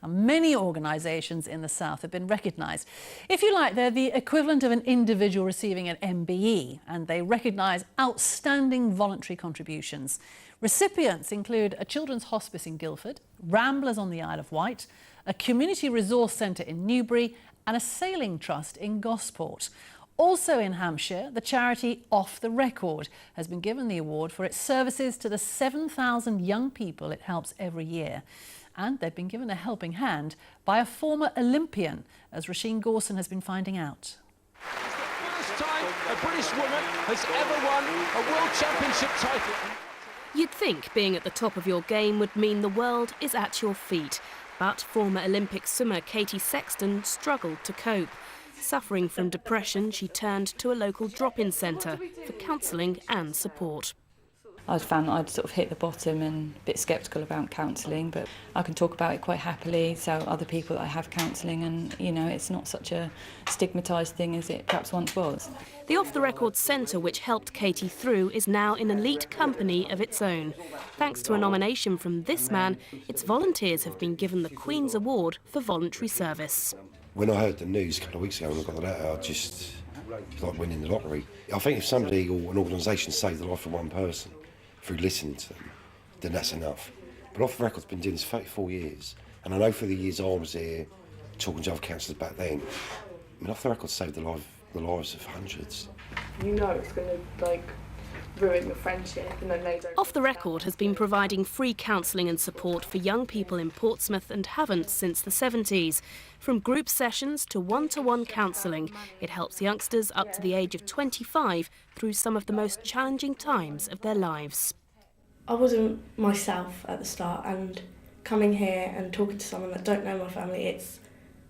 And many organisations in the South have been recognised. If you like, they're the equivalent of an individual receiving an MBE, and they recognise outstanding voluntary contributions. Recipients include a children's hospice in Guildford, Ramblers on the Isle of Wight, a community resource centre in Newbury and a sailing trust in Gosport. Also in Hampshire, the charity Off the Record has been given the award for its services to the 7,000 young people it helps every year. And they've been given a helping hand by a former Olympian, as Roisin Gorson has been finding out. It's the first time a British woman has ever won a World Championship title. You'd think being at the top of your game would mean the world is at your feet. But former Olympic swimmer Katie Sexton struggled to cope. Suffering from depression, she turned to a local drop-in centre for counselling and support. I found that I'd sort of hit the bottom and a bit sceptical about counselling, but I can talk about it quite happily, so other people that I have counselling, and, you know, it's not such a stigmatised thing as it perhaps once was. The Off the Record Centre, which helped Katie through, is now an elite company of its own. Thanks to a nomination from this man, its volunteers have been given the Queen's Award for voluntary service. When I heard the news a couple of weeks ago and I got the letter, it's like winning the lottery. I think if somebody or an organisation saved the life of one person through listening to them, then that's enough. But Off the Record's been doing this 34 years, and I know for the years I was here talking to other councillors back then, I mean, Off the Record saved the lives of hundreds. You know it's going to, ruin your friendship, and then they don't... Off the Record has been providing free counselling and support for young people in Portsmouth and Havant since the 70s. From group sessions to one-to-one counselling, it helps youngsters up to the age of 25 through some of the most challenging times of their lives. I wasn't myself at the start, and coming here and talking to someone that don't know my family, it's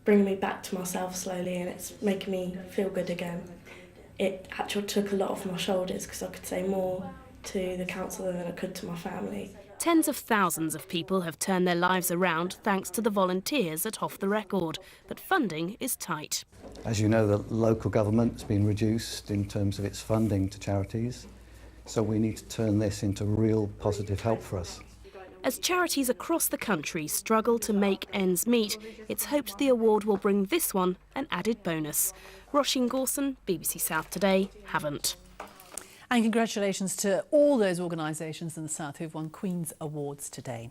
bringing me back to myself slowly, and it's making me feel good again. It actually took a lot off my shoulders because I could say more to the counsellor than I could to my family. Tens of thousands of people have turned their lives around thanks to the volunteers at Off the Record, but funding is tight. As you know, the local government has been reduced in terms of its funding to charities, so we need to turn this into real positive help for us. As charities across the country struggle to make ends meet, it's hoped the award will bring this one an added bonus. Roisin Gorson, BBC South Today, Havant. And congratulations to all those organisations in the South who've won Queen's Awards today.